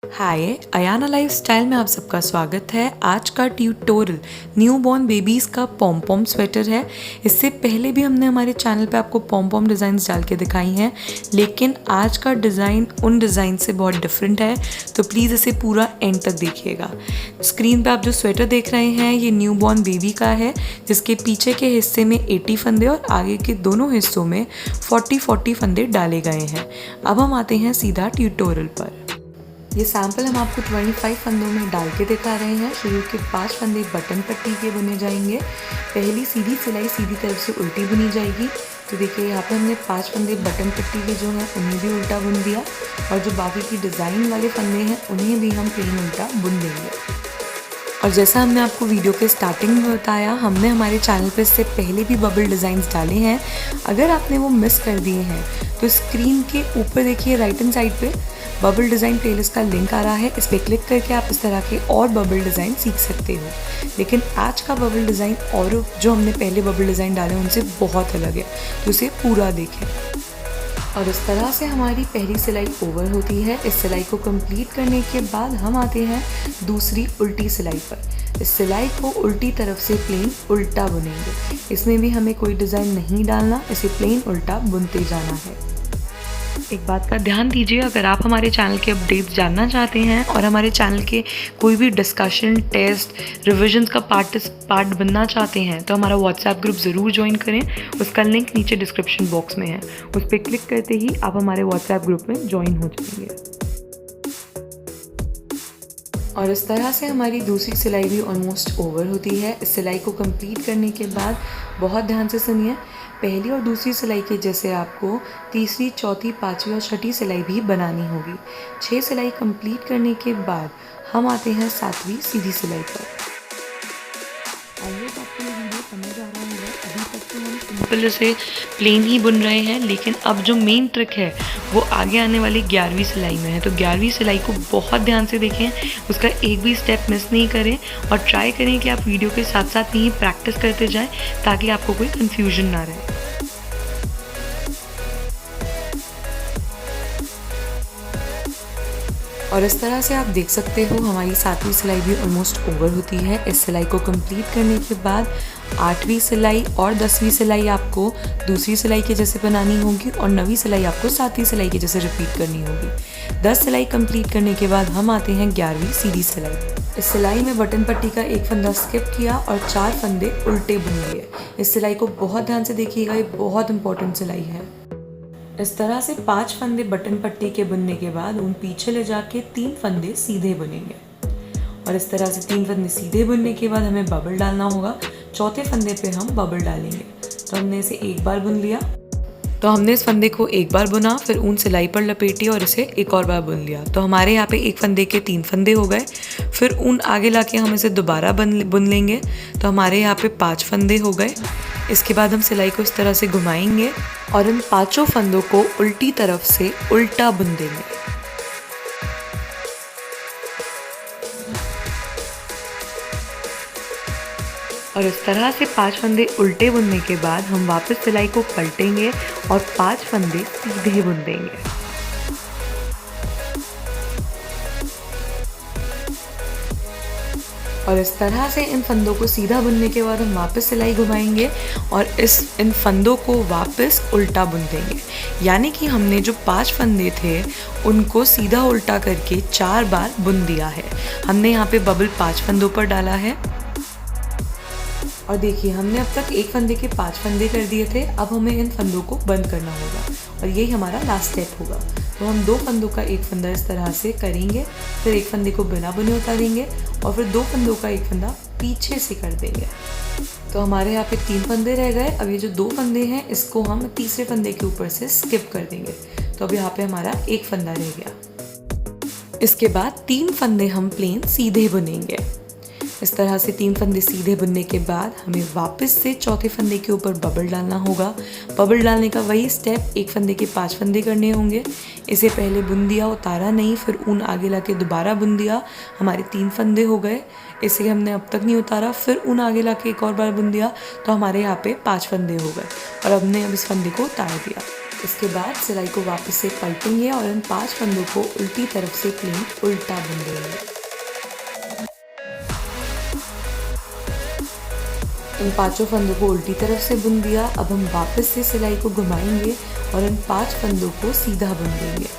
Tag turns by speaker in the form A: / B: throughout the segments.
A: हाय, Ayana lifestyle में आप सबका स्वागत है। आज का ट्यूटोरियल न्यू बॉर्न बेबीज़ का पॉम पॉम स्वेटर है। इससे पहले भी हमने हमारे चैनल पे आपको पॉम पॉम डिज़ाइंस डाल के दिखाई हैं, लेकिन आज का डिज़ाइन उन डिज़ाइन से बहुत डिफरेंट है, तो प्लीज़ इसे पूरा एंड तक देखिएगा। स्क्रीन पे आप जो स्वेटर देख रहे हैं ये न्यू बॉर्न बेबी का है, जिसके पीछे के हिस्से में 80 फंदे और आगे के दोनों हिस्सों में 40-40 फंदे डाले गए हैं। अब हम आते हैं सीधा ट्यूटोरियल पर। ये सैम्पल हम आपको 25 फंदों में डाल के दिखा रहे हैं। शुरू के 5 फंदे बटन पट्टी के बुने जाएंगे। पहली सीधी सिलाई सीधी तरफ से उल्टी बुनी जाएगी। तो देखिए यहाँ पे हमने 5 फंदे बटन पट्टी के जो हैं उन्हें भी उल्टा बुन दिया, और जो बाकी की डिज़ाइन वाले फंदे हैं उन्हें भी हम प्लेन उल्टा बुन देंगे। और जैसा हमने आपको वीडियो के स्टार्टिंग में बताया, हमने हमारे चैनल पर इससे पहले भी बबल डिज़ाइंस डाले हैं। अगर आपने वो मिस कर दिए हैं तो स्क्रीन के ऊपर देखिए राइट हैंड साइड पे बबल डिज़ाइन प्लेलिस्ट का लिंक आ रहा है। इस पर क्लिक करके आप इस तरह के और बबल डिज़ाइन सीख सकते हो। लेकिन आज का बबल डिज़ाइन और जो हमने पहले बबल डिज़ाइन डाले उनसे बहुत अलग है, तो इसे पूरा देखें। और इस तरह से हमारी पहली सिलाई ओवर होती है। इस सिलाई को कंप्लीट करने के बाद हम आते हैं दूसरी उल्टी सिलाई पर। इस सिलाई को उल्टी तरफ से प्लेन उल्टा बुनेंगे। इसमें भी हमें कोई डिज़ाइन नहीं डालना, इसे प्लेन उल्टा बुनते जाना है। एक बात का ध्यान दीजिए, अगर आप हमारे चैनल के अपडेट्स जानना चाहते हैं और हमारे चैनल के कोई भी डिस्कशन, टेस्ट, रिविजन्स का पार्ट बनना चाहते हैं तो हमारा व्हाट्सएप ग्रुप ज़रूर ज्वाइन करें। उसका लिंक नीचे डिस्क्रिप्शन बॉक्स में है। उस पर क्लिक करते ही आप हमारे व्हाट्सएप ग्रुप में ज्वाइन हो जाएंगे। और इस तरह से हमारी दूसरी सिलाई भी ऑलमोस्ट ओवर होती है। इस सिलाई को कंप्लीट करने के बाद बहुत ध्यान से सुनिए, पहली और दूसरी सिलाई के जैसे आपको तीसरी, चौथी, पांचवी और छठी सिलाई भी बनानी होगी। 6 सिलाई कंप्लीट करने के बाद हम आते हैं 7वीं सीधी सिलाई पर। आपको ये वीडियो समझ आ रहा होगा। अभी तक तो हम सिंपल से प्लेन ही बुन रहे हैं, लेकिन अब जो मेन ट्रिक है वो आगे आने वाली 11वीं सिलाई में है। तो 11वीं सिलाई को बहुत ध्यान से देखें, उसका एक भी स्टेप मिस नहीं करें, और ट्राई करें कि आप वीडियो के साथ साथ ही प्रैक्टिस करते जाएं ताकि आपको कोई कन्फ्यूजन ना रहे। और इस तरह से आप देख सकते हो हमारी 7वीं सिलाई भी ऑलमोस्ट ओवर होती है। इस सिलाई को कंप्लीट करने के बाद 8वीं सिलाई और 10वीं सिलाई आपको दूसरी सिलाई के जैसे बनानी होगी, और 9वीं सिलाई आपको 7वीं सिलाई के जैसे रिपीट करनी होगी। 10 सिलाई कंप्लीट करने के बाद हम आते हैं 11वीं सीधी सिलाई। इस सिलाई में बटन पट्टी का एक फंदा स्किप किया और 4 फंदे उल्टे बुन लिए। इस सिलाई को बहुत ध्यान से देखिएगा, ये बहुत इंपॉर्टेंट सिलाई है। इस तरह से 5 फंदे बटन पट्टी के बुनने के बाद उन पीछे ले जाके 3 फंदे सीधे बुनेंगे। और इस तरह से 3 फंदे सीधे बुनने के बाद हमें बबल डालना होगा। चौथे फंदे पे हम बबल डालेंगे। तो हमने इसे एक बार बुन लिया, तो हमने इस फंदे को एक बार बुना, फिर ऊन सिलाई पर लपेटी और इसे एक और बार बुन लिया। तो हमारे यहाँ पे एक फंदे के 3 फंदे हो गए। फिर ऊन आगे लाके हम इसे दोबारा बुन लेंगे। तो हमारे यहाँ पे 5 फंदे हो गए। इसके बाद हम सिलाई को इस तरह से घुमाएंगे और इन 5 फंदों को उल्टी तरफ से उल्टा बुन देंगे। और इस तरह से 5 फंदे उल्टे बुनने के बाद हम वापस सिलाई को पलटेंगे और 5 फंदे सीधे बुन देंगे। और इस तरह से इन फंदों को सीधा बुनने के बाद हम वापस सिलाई घुमाएंगे और इन फंदों को वापस उल्टा बुन देंगे। यानी कि हमने जो 5 फंदे थे उनको सीधा उल्टा करके 4 बार बुन दिया है। हमने यहाँ पे बबल 5 फंदों पर डाला है। और देखिए हमने अब तक एक फंदे के 5 फंदे कर दिए थे। अब हमें इन फंदों को बंद करना होगा और यही हमारा लास्ट स्टेप होगा। तो हम 2 फंदों का एक फंदा इस तरह से करेंगे, फिर एक फंदे को बिना बुने उतारेंगे और फिर 2 फंदों का एक फंदा पीछे से कर देंगे। तो हमारे यहाँ पे 3 फंदे रह गए। अब ये जो 2 फंदे हैं इसको हम तीसरे फंदे के ऊपर से स्किप कर देंगे। तो अब यहाँ पे हमारा एक फंदा रह गया। इसके बाद 3 फंदे हम प्लेन सीधे बुनेंगे। इस तरह से 3 फंदे सीधे बुनने के बाद हमें वापस से चौथे फंदे के ऊपर बबल डालना होगा। बबल डालने का वही स्टेप, एक फंदे के 5 फंदे करने होंगे। इसे पहले बुन दिया, उतारा नहीं, फिर ऊन आगे लाके दोबारा बुन दिया। हमारे 3 फंदे हो गए। इसे हमने अब तक नहीं उतारा, फिर ऊन आगे लाके एक और बार बुन दिया। तो हमारे यहाँ पे 5 फंदे हो गए और हमने अब इस फंदे को उतार दिया। इसके बाद सिलाई को वापस से पलटेंगे और इन 5 फंदों को उल्टी तरफ से प्लेन उल्टा बुन देंगे। इन 5 फंदों को उल्टी तरफ से बुन दिया। अब हम वापस से सिलाई को घुमाएंगे और इन 5 फंदों को सीधा बुन देंगे।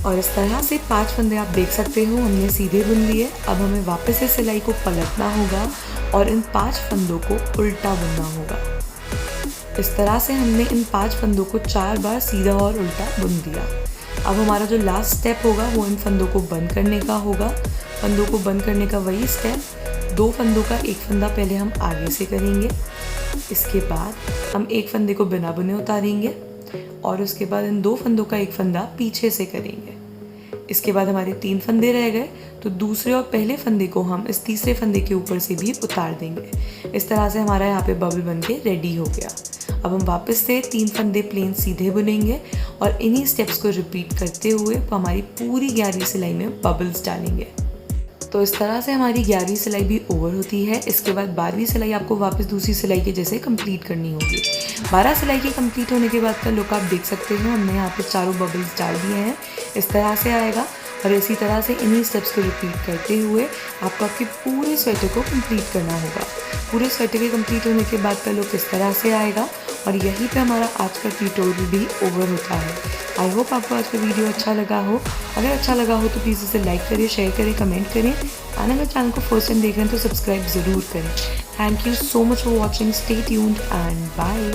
A: और इस तरह से 5 फंदे आप देख सकते हो हमने सीधे बुन लिए। अब हमें वापस से सिलाई को पलटना होगा और इन 5 फंदों को उल्टा बुनना होगा। इस तरह से हमने इन 5 फंदों को 4 बार सीधा और उल्टा बुन दिया। अब हमारा जो लास्ट स्टेप होगा वो इन फंदों को बंद करने का होगा। फंदों को बंद करने का वही स्टेप, 2 फंदों का एक फंदा पहले हम आगे से करेंगे। इसके बाद हम एक फंदे को बिना बुने उतारेंगे और उसके बाद इन 2 फंदों का एक फंदा पीछे से करेंगे। इसके बाद हमारे 3 फंदे रह गए, तो दूसरे और पहले फंदे को हम इस तीसरे फंदे के ऊपर से भी उतार देंगे। इस तरह से हमारा यहाँ पे बबल बन के रेडी हो गया। अब हम वापस से 3 फंदे प्लेन सीधे बुनेंगे और इन्हीं स्टेप्स को रिपीट करते हुए हमारी पूरी 11वीं सिलाई में बबल्स डालेंगे। तो इस तरह से हमारी 11वीं सिलाई भी ओवर होती है। इसके बाद 12वीं सिलाई आपको वापस दूसरी सिलाई के जैसे कंप्लीट करनी होगी। 12 सिलाई के कंप्लीट होने के बाद का लुक आप देख सकते हो। हमने यहाँ पे चारों बबल्स डाल दिए हैं, इस तरह से आएगा। और इसी तरह से इन्हीं स्टेप्स को रिपीट करते हुए आपको आपके पूरे स्वेटर को कंप्लीट करना होगा। पूरे स्वेटर के कंप्लीट होने के बाद का लुक इस तरह से आएगा। और यहीं पे हमारा आज का ट्यूटोरियल भी ओवर होता है। आई होप आपको आज का वीडियो अच्छा लगा हो। अगर अच्छा लगा हो तो प्लीज़ इसे लाइक करें, शेयर करें, कमेंट करें। और अगर चैनल को फर्स्ट टाइम देख रहे हैं तो सब्सक्राइब ज़रूर करें। Thank you so much for watching. Stay tuned and bye.